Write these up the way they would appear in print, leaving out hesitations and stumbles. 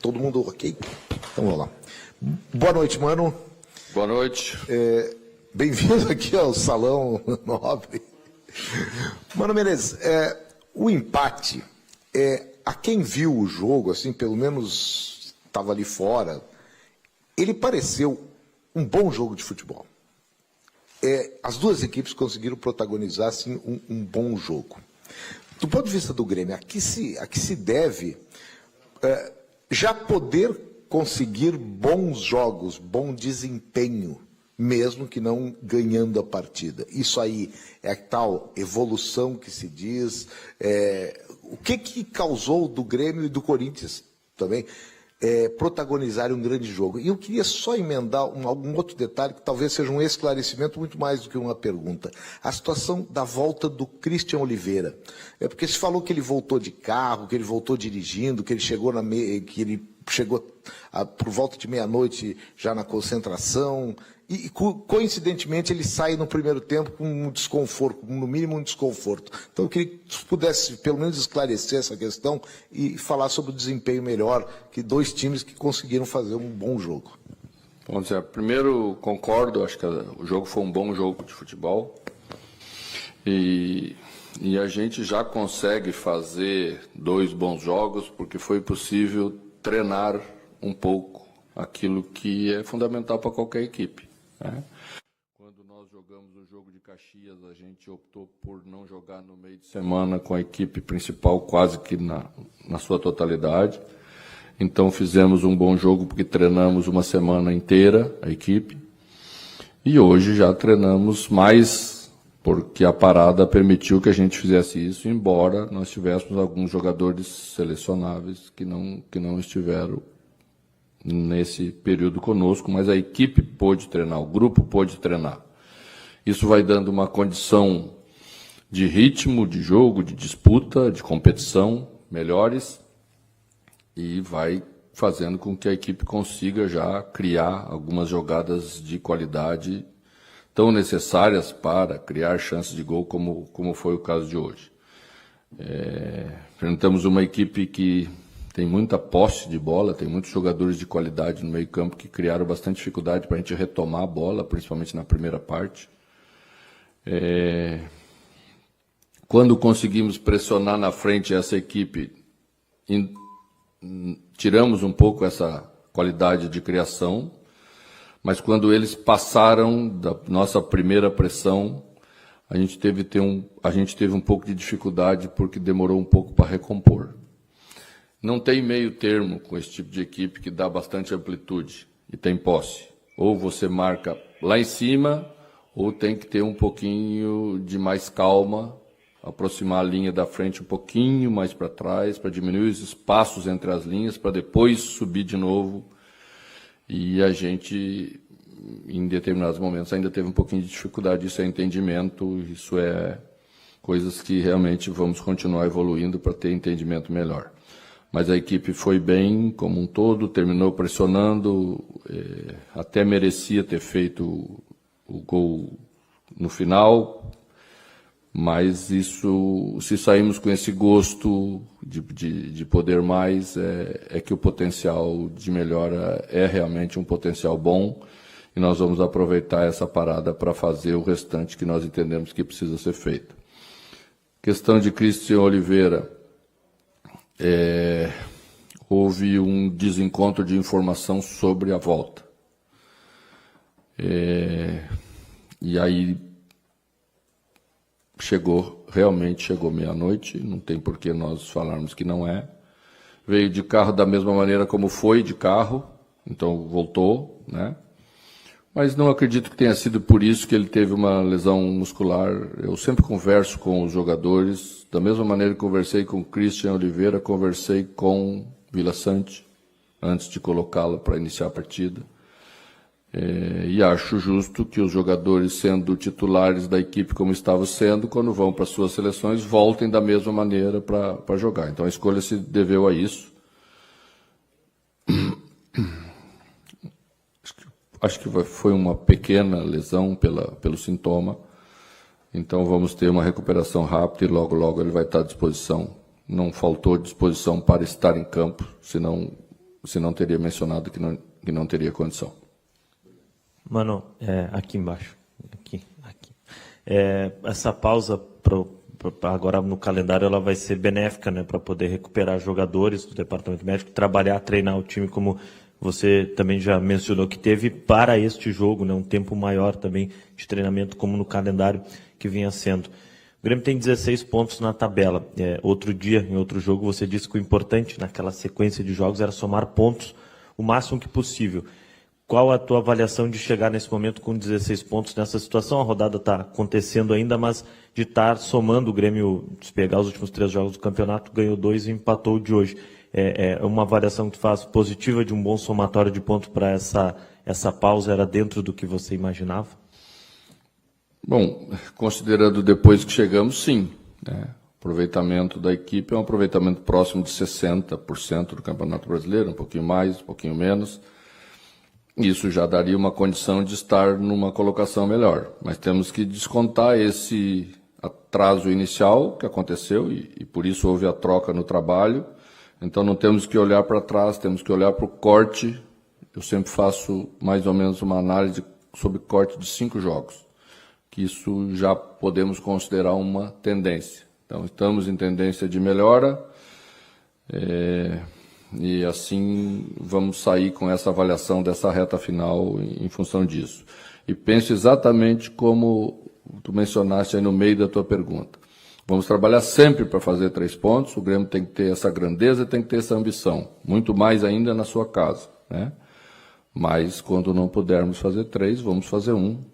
Todo mundo ok? Então vamos lá. Boa noite, mano. Boa noite. Bem-vindo aqui ao Salão Nobre. Mano Menezes, o empate, a quem viu o jogo, assim, pelo menos estava ali fora, ele pareceu um bom jogo de futebol. As duas equipes conseguiram protagonizar assim, um bom jogo. Do ponto de vista do Grêmio, a que se deve já poder conseguir bons jogos, bom desempenho, mesmo que não ganhando a partida. Isso aí é a tal evolução que se diz. O que causou do Grêmio e do Corinthians também protagonizarem um grande jogo? E eu queria só emendar algum outro detalhe que talvez seja um esclarecimento muito mais do que uma pergunta. A situação da volta do Christian Oliveira. Porque se falou que ele voltou de carro, que ele voltou dirigindo, que ele chegou por volta de meia-noite já na concentração. E, coincidentemente, ele sai no primeiro tempo com um desconforto, no mínimo um desconforto. Então, eu queria que você pudesse, pelo menos, esclarecer essa questão e falar sobre o desempenho melhor que dois times que conseguiram fazer um bom jogo. Bom, Zé, primeiro, concordo, acho que o jogo foi um bom jogo de futebol. E a gente já consegue fazer dois bons jogos porque foi possível treinar um pouco aquilo que é fundamental para qualquer equipe. Quando nós jogamos o jogo de Caxias, a gente optou por não jogar no meio de semana com a equipe principal quase que na sua totalidade. Então fizemos um bom jogo porque treinamos uma semana inteira a equipe. E hoje já treinamos mais porque a parada permitiu que a gente fizesse isso, embora nós tivéssemos alguns jogadores selecionáveis que não estiveram nesse período conosco, mas a equipe pôde treinar, o grupo pôde treinar. Isso vai dando uma condição de ritmo, de jogo, de disputa, de competição melhores e vai fazendo com que a equipe consiga já criar algumas jogadas de qualidade tão necessárias para criar chances de gol como foi o caso de hoje. Enfrentamos uma equipe que tem muita posse de bola, tem muitos jogadores de qualidade no meio-campo que criaram bastante dificuldade para a gente retomar a bola, principalmente na primeira parte. Quando conseguimos pressionar na frente essa equipe, tiramos um pouco essa qualidade de criação, mas quando eles passaram da nossa primeira pressão, a gente teve um pouco de dificuldade porque demorou um pouco para recompor. Não tem meio termo com esse tipo de equipe que dá bastante amplitude e tem posse. Ou você marca lá em cima, ou tem que ter um pouquinho de mais calma, aproximar a linha da frente um pouquinho mais para trás, para diminuir os espaços entre as linhas, para depois subir de novo. E a gente, em determinados momentos, ainda teve um pouquinho de dificuldade. Isso é entendimento, isso é coisas que realmente vamos continuar evoluindo para ter entendimento melhor. Mas a equipe foi bem como um todo, terminou pressionando, até merecia ter feito o gol no final, mas isso, se saímos com esse gosto de poder mais, é que o potencial de melhora é realmente um potencial bom e nós vamos aproveitar essa parada para fazer o restante que nós entendemos que precisa ser feito. Questão de Christian Oliveira. Houve um desencontro de informação sobre a volta. E aí realmente chegou meia-noite, não tem por que nós falarmos que não é. Veio de carro da mesma maneira como foi de carro, então voltou, né? Mas não acredito que tenha sido por isso que ele teve uma lesão muscular. Eu sempre converso com os jogadores, da mesma maneira que conversei com Christian Oliveira, conversei com Vila Sante, antes de colocá-lo para iniciar a partida. E acho justo que os jogadores, sendo titulares da equipe como estavam sendo, quando vão para suas seleções, voltem da mesma maneira para jogar. Então a escolha se deveu a isso. Acho que foi uma pequena lesão pelo sintoma. Então vamos ter uma recuperação rápida e logo, logo ele vai estar à disposição. Não faltou disposição para estar em campo, senão senão teria mencionado que não teria condição. Mano, aqui embaixo. Aqui. Essa pausa agora no calendário ela vai ser benéfica, né, para poder recuperar jogadores do departamento médico, trabalhar, treinar o time, como você também já mencionou que teve para este jogo, né, um tempo maior também de treinamento, como no calendário que vinha sendo. O Grêmio tem 16 pontos na tabela. Outro dia, em outro jogo, você disse que o importante naquela sequência de jogos era somar pontos o máximo que possível. Qual a tua avaliação de chegar nesse momento com 16 pontos nessa situação? A rodada está acontecendo ainda, mas de estar somando o Grêmio, se pegar os últimos 3 jogos do campeonato, ganhou 2 e empatou o de hoje. É uma avaliação que tu faz positiva de um bom somatório de pontos para essa pausa? Era dentro do que você imaginava? Bom, considerando depois que chegamos, sim. Né? O aproveitamento da equipe é um aproveitamento próximo de 60% do Campeonato Brasileiro, um pouquinho mais, um pouquinho menos. Isso já daria uma condição de estar numa colocação melhor. Mas temos que descontar esse atraso inicial que aconteceu e por isso houve a troca no trabalho. Então não temos que olhar para trás, temos que olhar para o corte. Eu sempre faço mais ou menos uma análise sobre corte de 5 jogos, que isso já podemos considerar uma tendência. Então estamos em tendência de melhora. E assim vamos sair com essa avaliação dessa reta final em função disso. E penso exatamente como tu mencionaste aí no meio da tua pergunta. Vamos trabalhar sempre para fazer 3 pontos, o Grêmio tem que ter essa grandeza, tem que ter essa ambição, muito mais ainda na sua casa, né? Mas quando não pudermos fazer 3, vamos fazer 1. O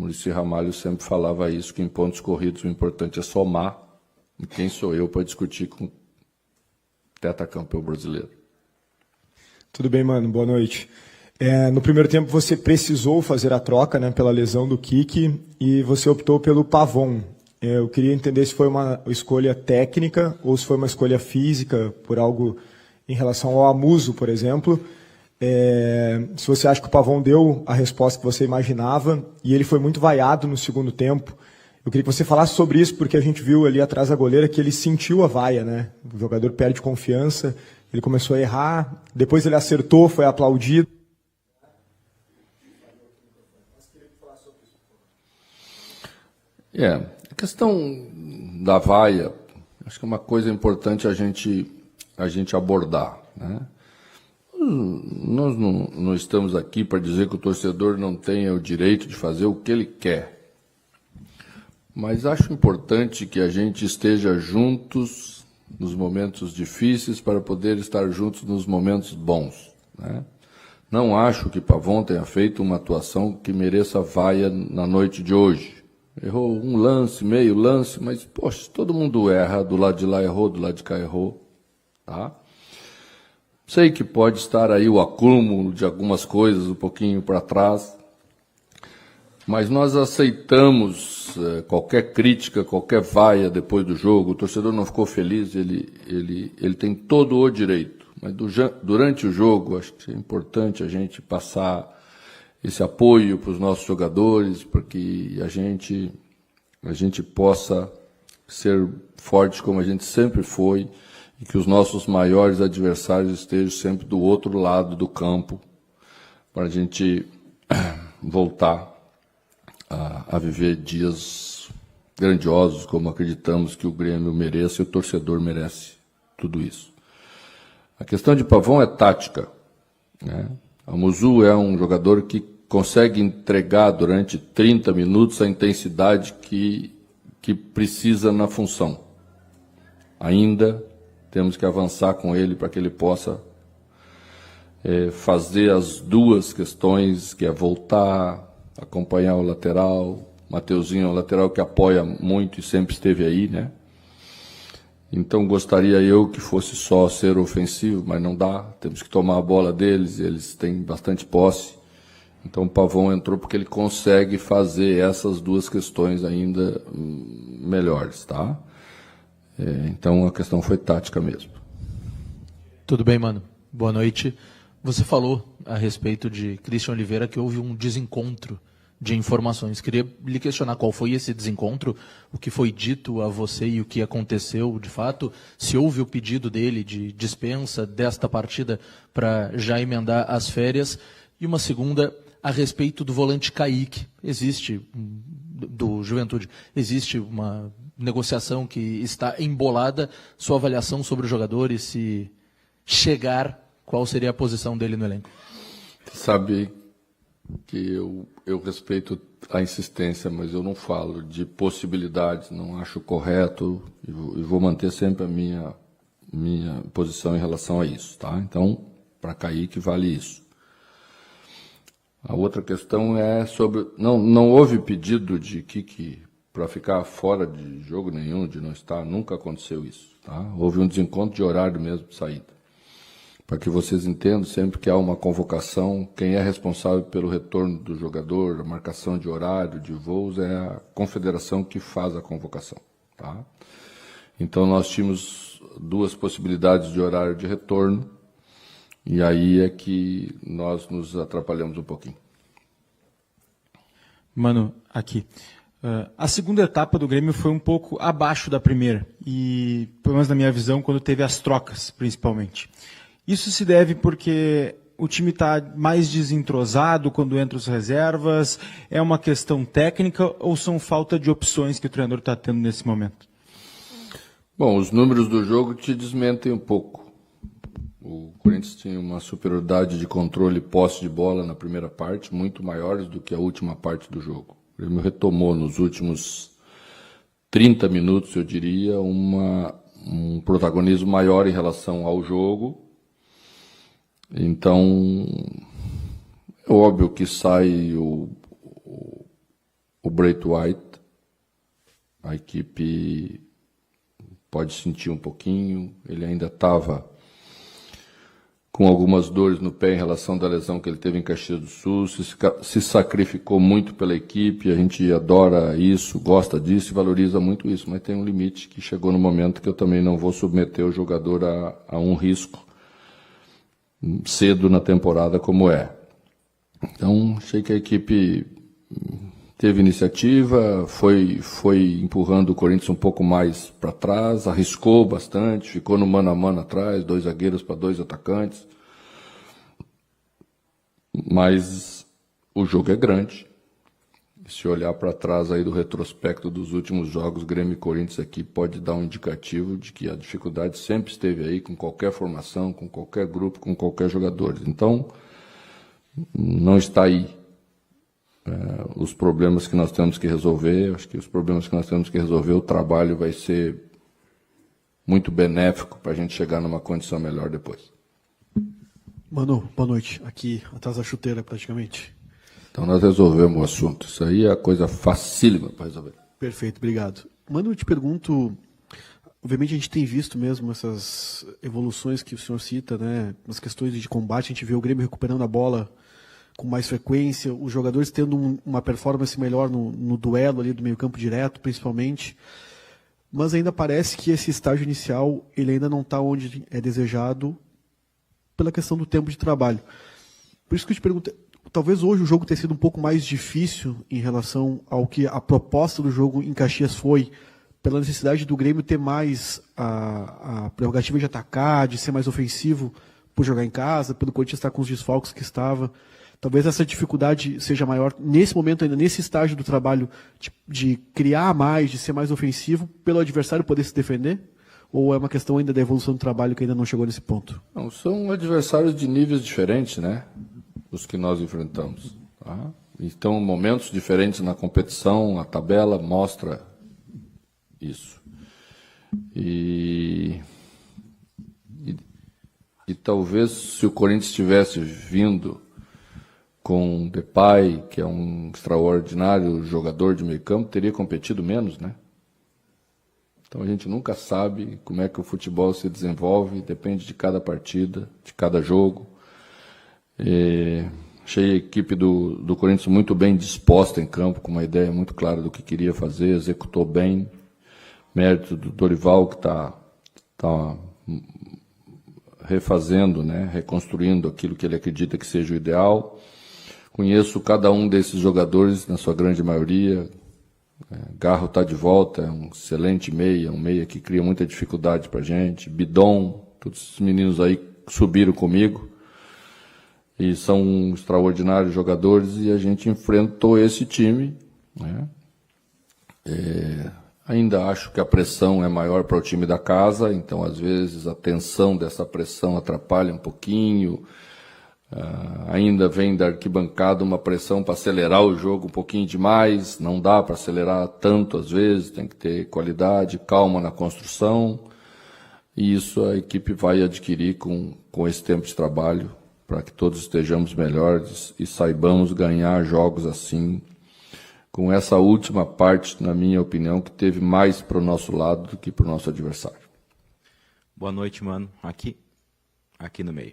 Muricy Ramalho sempre falava isso, que em pontos corridos o importante é somar, e quem sou eu para discutir com tetracampeão brasileiro. Tudo bem, mano? Boa noite. No primeiro tempo você precisou fazer a troca, né, pela lesão do Kiki e você optou pelo Pavon. Eu queria entender se foi uma escolha técnica ou se foi uma escolha física, por algo em relação ao Amuso, por exemplo. Se você acha que o Pavon deu a resposta que você imaginava e ele foi muito vaiado no segundo tempo. Eu queria que você falasse sobre isso, porque a gente viu ali atrás da goleira que ele sentiu a vaia, né? O jogador perde confiança, ele começou a errar, depois ele acertou, foi aplaudido. A questão da vaia, acho que é uma coisa importante a gente abordar, né? Nós não estamos aqui para dizer que o torcedor não tenha o direito de fazer o que ele quer. Mas acho importante que a gente esteja juntos nos momentos difíceis para poder estar juntos nos momentos bons, né? Não acho que Pavon tenha feito uma atuação que mereça vaia na noite de hoje. Errou um lance, meio lance, mas, poxa, todo mundo erra, do lado de lá errou, do lado de cá errou, tá? Sei que pode estar aí o acúmulo de algumas coisas um pouquinho para trás, mas nós aceitamos qualquer crítica, qualquer vaia depois do jogo. O torcedor não ficou feliz, ele tem todo o direito. Mas durante o jogo, acho que é importante a gente passar esse apoio para os nossos jogadores, para que a gente possa ser forte como a gente sempre foi e que os nossos maiores adversários estejam sempre do outro lado do campo, para a gente voltar a viver dias grandiosos, como acreditamos que o Grêmio merece e o torcedor merece tudo isso. A questão de Pavon é tática, né? O Muzu é um jogador que consegue entregar durante 30 minutos a intensidade que precisa na função. Ainda temos que avançar com ele para que ele possa fazer as duas questões, que é voltar, acompanhar o lateral. Mateuzinho é um lateral que apoia muito e sempre esteve aí, né? Então gostaria eu que fosse só ser ofensivo, mas não dá. Temos que tomar a bola deles, eles têm bastante posse. Então o Pavon entrou porque ele consegue fazer essas duas questões ainda melhores, tá? Então a questão foi tática mesmo. Tudo bem, mano. Boa noite. Você falou a respeito de Christian Oliveira que houve um desencontro de informações. Queria lhe questionar qual foi esse desencontro, o que foi dito a você e o que aconteceu de fato, se houve o pedido dele de dispensa desta partida para já emendar as férias, e uma segunda a respeito do volante Kaique. Do Juventude, existe uma negociação que está embolada, sua avaliação sobre o jogador e se chegar, qual seria a posição dele no elenco? Sabe que eu respeito a insistência, mas eu não falo de possibilidades, não acho correto e vou manter sempre a minha posição em relação a isso, tá? Então, para Kaique vale isso. A outra questão é sobre... Não houve pedido de Kiki para ficar fora de jogo nenhum, de não estar, nunca aconteceu isso, tá? Houve um desencontro de horário mesmo de saída. Para que vocês entendam, sempre que há uma convocação, quem é responsável pelo retorno do jogador, a marcação de horário, de voos, é a confederação que faz a convocação, tá? Então, nós tínhamos 2 possibilidades de horário de retorno, e aí é que nós nos atrapalhamos um pouquinho. Mano, aqui. A segunda etapa do Grêmio foi um pouco abaixo da primeira, e pelo menos na minha visão, quando teve as trocas, principalmente. Isso se deve porque o time está mais desentrosado quando entra os reservas, é uma questão técnica ou são falta de opções que o treinador está tendo nesse momento? Bom, os números do jogo te desmentem um pouco. O Corinthians tinha uma superioridade de controle e posse de bola na primeira parte, muito maiores do que a última parte do jogo. O Grêmio retomou nos últimos 30 minutos, eu diria, um protagonismo maior em relação ao jogo. Então, é óbvio que sai o Braith White, a equipe pode sentir um pouquinho, ele ainda estava com algumas dores no pé em relação da lesão que ele teve em Caxias do Sul, se sacrificou muito pela equipe, a gente adora isso, gosta disso e valoriza muito isso, mas tem um limite que chegou no momento que eu também não vou submeter o jogador a um risco cedo na temporada como é. Então, achei que a equipe teve iniciativa, foi empurrando o Corinthians um pouco mais para trás, arriscou bastante, ficou no mano a mano atrás, 2 zagueiros para 2 atacantes. Mas o jogo é grande. Se olhar para trás aí do retrospecto dos últimos jogos, Grêmio e Corinthians aqui pode dar um indicativo de que a dificuldade sempre esteve aí com qualquer formação, com qualquer grupo, com qualquer jogador. Então, não está aí os problemas que nós temos que resolver. Acho que os problemas que nós temos que resolver, o trabalho vai ser muito benéfico para a gente chegar numa condição melhor depois. Manu, boa noite. Aqui atrás da chuteira, praticamente. Então nós resolvemos o assunto. Isso aí é a coisa facílima para resolver. Perfeito, obrigado. Manu, eu te pergunto, obviamente a gente tem visto mesmo essas evoluções que o senhor cita, né? Nas questões de combate, a gente vê o Grêmio recuperando a bola com mais frequência, os jogadores tendo uma performance melhor no duelo ali do meio campo direto, principalmente. Mas ainda parece que esse estágio inicial ele ainda não está onde é desejado pela questão do tempo de trabalho. Por isso que eu te pergunto, talvez hoje o jogo tenha sido um pouco mais difícil em relação ao que a proposta do jogo em Caxias foi, pela necessidade do Grêmio ter mais a prerrogativa de atacar, de ser mais ofensivo por jogar em casa, pelo Corinthians estar com os desfalques que estava. Talvez essa dificuldade seja maior nesse momento, ainda nesse estágio do trabalho, de criar mais, de ser mais ofensivo, pelo adversário poder se defender? Ou é uma questão ainda da evolução do trabalho que ainda não chegou nesse ponto? Não, são adversários de níveis diferentes, né? Os que nós enfrentamos. Tá? Então, momentos diferentes na competição, a tabela mostra isso. E talvez se o Corinthians tivesse vindo com Depay, que é um extraordinário jogador de meio campo, teria competido menos, né? Então a gente nunca sabe como é que o futebol se desenvolve, depende de cada partida, de cada jogo. Achei a equipe do Corinthians muito bem disposta em campo, com uma ideia muito clara do que queria fazer, executou bem. Mérito do Dorival, que está refazendo, né, reconstruindo aquilo que ele acredita que seja o ideal. Conheço cada um desses jogadores, na sua grande maioria. Garro está de volta, é um excelente meia, um meia que cria muita dificuldade para a gente. Bidon, todos esses meninos aí subiram comigo e são extraordinários jogadores e a gente enfrentou esse time, né? Ainda acho que a pressão é maior para o time da casa, então às vezes a tensão dessa pressão atrapalha um pouquinho. Ainda vem da arquibancada uma pressão para acelerar o jogo um pouquinho demais, não dá para acelerar tanto às vezes, tem que ter qualidade, calma na construção, e isso a equipe vai adquirir com esse tempo de trabalho, para que todos estejamos melhores e saibamos ganhar jogos assim, com essa última parte, na minha opinião, que teve mais para o nosso lado do que para o nosso adversário. Boa noite, mano. Aqui no meio.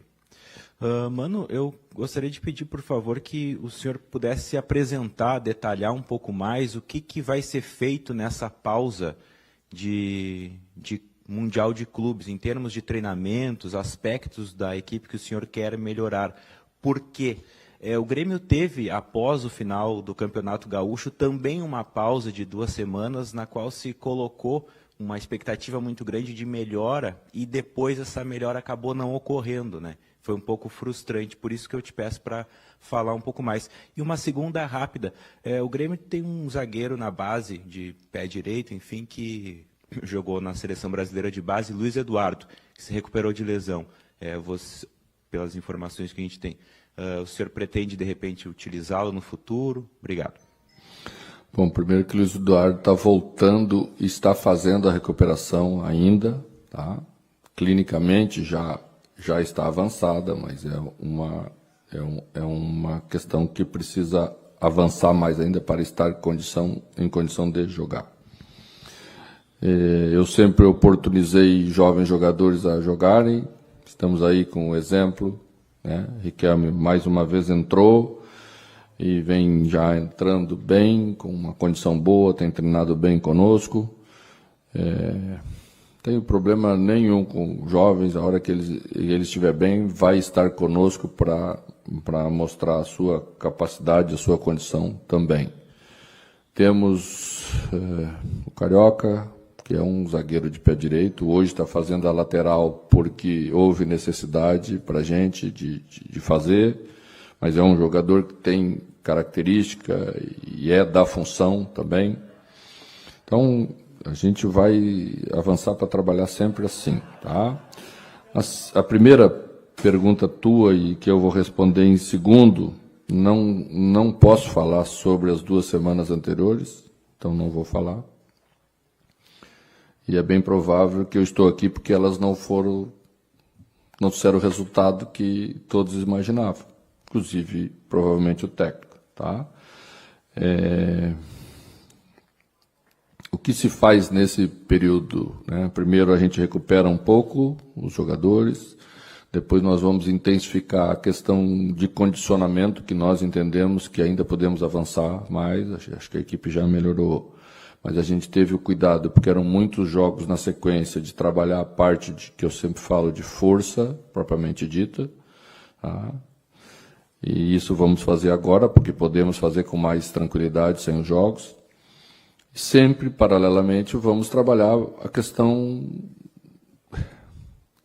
Mano, eu gostaria de pedir, por favor, que o senhor pudesse se apresentar, detalhar um pouco mais o que vai ser feito nessa pausa de Mundial de Clubes, em termos de treinamentos, aspectos da equipe que o senhor quer melhorar. Por quê? O Grêmio teve, após o final do Campeonato Gaúcho, também uma pausa de 2 semanas, na qual se colocou uma expectativa muito grande de melhora, e depois essa melhora acabou não ocorrendo, né? Foi um pouco frustrante, por isso que eu te peço para falar um pouco mais. E uma segunda rápida, o Grêmio tem um zagueiro na base, de pé direito, enfim, que jogou na Seleção Brasileira de Base, Luiz Eduardo, que se recuperou de lesão. Pelas informações que a gente tem, o senhor pretende, de repente, utilizá-lo no futuro? Obrigado. Bom, primeiro que o Luiz Eduardo está voltando e está fazendo a recuperação ainda, tá? Clinicamente já está avançada, mas é uma questão que precisa avançar mais ainda para estar em condição de jogar. Eu sempre oportunizei jovens jogadores a jogarem, estamos aí com o exemplo, né? Riquelme mais uma vez entrou e vem já entrando bem, com uma condição boa, tem treinado bem conosco. Tenho problema nenhum com jovens, a hora que ele estiver bem, vai estar conosco para mostrar a sua capacidade, a sua condição também. Temos o Carioca, que é um zagueiro de pé direito, hoje está fazendo a lateral porque houve necessidade para a gente de fazer, mas é um jogador que tem característica e é da função também. Então, a gente vai avançar para trabalhar sempre assim, tá? A primeira pergunta tua, e que eu vou responder em segundo, não posso falar sobre as 2 semanas anteriores, então não vou falar. E é bem provável que eu estou aqui porque elas não disseram o resultado que todos imaginavam, inclusive provavelmente o técnico, tá? O que se faz nesse período, né? Primeiro a gente recupera um pouco os jogadores, depois nós vamos intensificar a questão de condicionamento, que nós entendemos que ainda podemos avançar mais, acho que a equipe já melhorou, mas a gente teve o cuidado, porque eram muitos jogos na sequência, de trabalhar a parte que eu sempre falo de força, propriamente dita, tá? E isso vamos fazer agora, porque podemos fazer com mais tranquilidade, sem os jogos. Sempre, paralelamente, vamos trabalhar a questão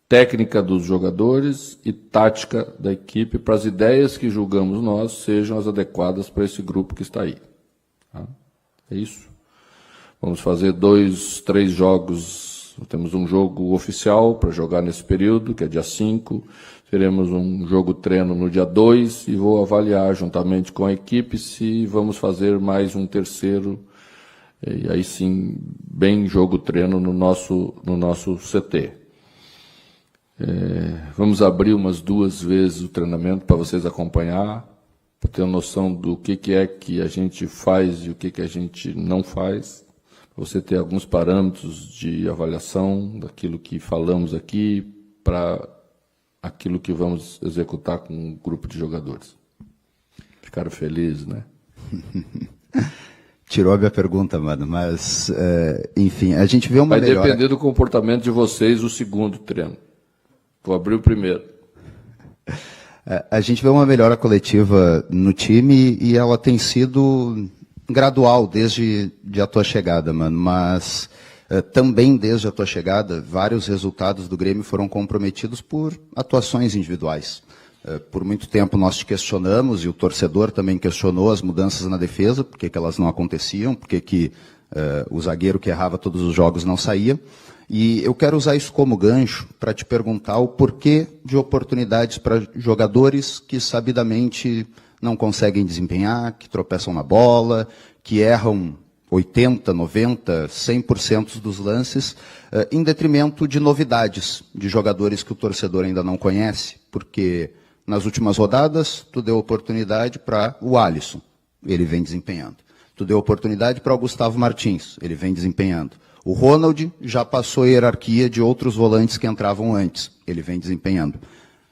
técnica dos jogadores e tática da equipe, para as ideias que julgamos nós sejam as adequadas para esse grupo que está aí. Tá? É isso. Vamos fazer 2, 3 jogos. Temos um jogo oficial para jogar nesse período, que é dia 5. Teremos um jogo treino no dia 2 e vou avaliar juntamente com a equipe se vamos fazer mais um terceiro, e aí sim, bem jogo treino no nosso CT. Vamos abrir umas 2 vezes o treinamento para vocês acompanhar, para ter noção do que é que a gente faz e o que a gente não faz. Você ter alguns parâmetros de avaliação daquilo que falamos aqui para aquilo que vamos executar com um grupo de jogadores. Ficaram felizes, né? Tirou a minha pergunta, mano, mas, enfim, a gente vê uma melhora. Vai depender do comportamento de vocês o segundo treino. Vou abrir o primeiro. A gente vê uma melhora coletiva no time e ela tem sido gradual desde a tua chegada, mano, mas também desde a tua chegada, vários resultados do Grêmio foram comprometidos por atuações individuais. Por muito tempo nós te questionamos, e o torcedor também questionou as mudanças na defesa, por que elas não aconteciam, por que o zagueiro que errava todos os jogos não saía. E eu quero usar isso como gancho para te perguntar o porquê de oportunidades para jogadores que sabidamente não conseguem desempenhar, que tropeçam na bola, que erram 80%, 90%, 100% dos lances, em detrimento de novidades, de jogadores que o torcedor ainda não conhece, porque nas últimas rodadas tu deu oportunidade para o Alisson, ele vem desempenhando. Tu deu oportunidade para o Gustavo Martins, ele vem desempenhando. O Ronald já passou a hierarquia de outros volantes que entravam antes, ele vem desempenhando.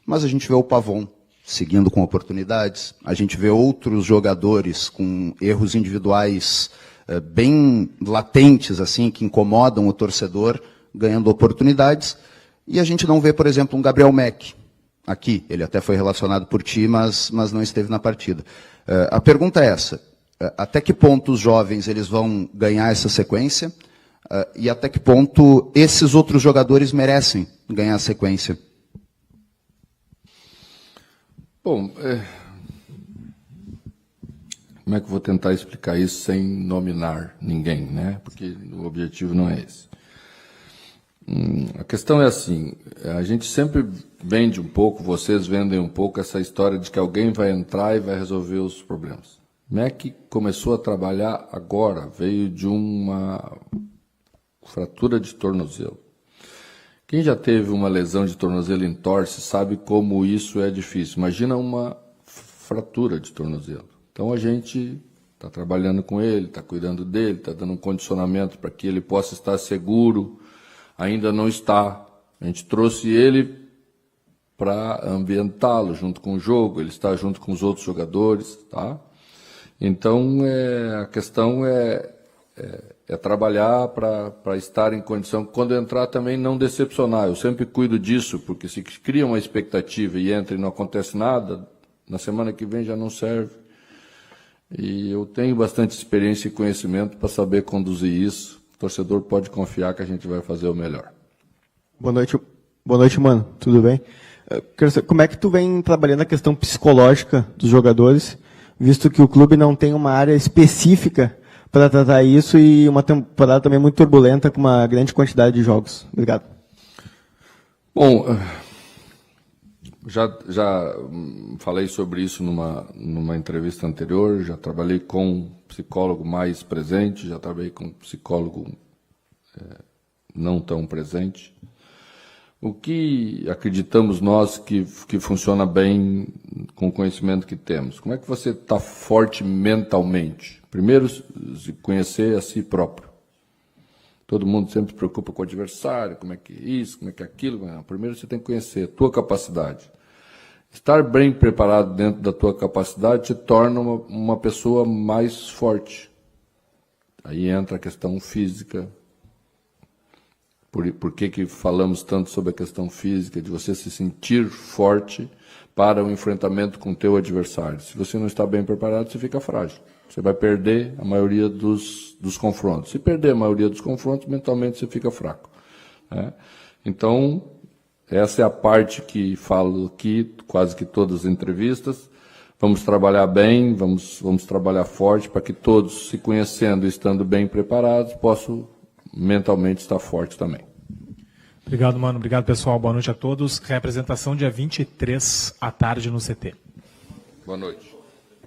Mas a gente vê o Pavon seguindo com oportunidades, a gente vê outros jogadores com erros individuais bem latentes, assim, que incomodam o torcedor, ganhando oportunidades, e a gente não vê, por exemplo, um Gabriel Mack aqui, ele até foi relacionado por ti, mas não esteve na partida. A pergunta é essa, até que ponto os jovens eles vão ganhar essa sequência, e até que ponto esses outros jogadores merecem ganhar a sequência? Bom, como é que eu vou tentar explicar isso sem nominar ninguém, né? Porque o objetivo não é esse. A questão é assim, a gente sempre vende um pouco, vocês vendem um pouco essa história de que alguém vai entrar e vai resolver os problemas. Mac começou a trabalhar agora, veio de uma fratura de tornozelo. Quem já teve uma lesão de tornozelo em torce sabe como isso é difícil. Imagina uma fratura de tornozelo. Então a gente está trabalhando com ele, está cuidando dele, está dando um condicionamento para que ele possa estar seguro. Ainda não está. A gente trouxe ele para ambientá-lo junto com o jogo, ele está junto com os outros jogadores, tá? Então a questão é trabalhar para estar em condição, quando entrar também não decepcionar. Eu sempre cuido disso, porque se cria uma expectativa e entra e não acontece nada, na semana que vem já não serve. E eu tenho bastante experiência e conhecimento para saber conduzir isso. O torcedor pode confiar que a gente vai fazer o melhor. Boa noite, mano. Tudo bem? Quero saber, como é que tu vem trabalhando a questão psicológica dos jogadores, visto que o clube não tem uma área específica para tratar isso e uma temporada também muito turbulenta com uma grande quantidade de jogos? Obrigado. Bom, já falei sobre isso numa entrevista anterior, já trabalhei com um psicólogo mais presente, já trabalhei com um psicólogo não tão presente. O que acreditamos nós que funciona bem com o conhecimento que temos? Como é que você está forte mentalmente? Primeiro, se conhecer a si próprio. Todo mundo sempre se preocupa com o adversário, como é que é isso, como é que é aquilo. Não, primeiro você tem que conhecer a tua capacidade. Estar bem preparado dentro da tua capacidade te torna uma pessoa mais forte. Aí entra a questão física. Por que falamos tanto sobre a questão física, de você se sentir forte para o enfrentamento com o teu adversário? Se você não está bem preparado, você fica frágil. Você vai perder a maioria dos confrontos. Se perder a maioria dos confrontos, mentalmente você fica fraco, né? Então, essa é a parte que falo aqui, quase que todas as entrevistas. Vamos trabalhar bem, vamos trabalhar forte para que todos, se conhecendo e estando bem preparados, possam mentalmente estar forte também. Obrigado, mano. Obrigado, pessoal. Boa noite a todos. Representação dia 23 à tarde no CT. Boa noite.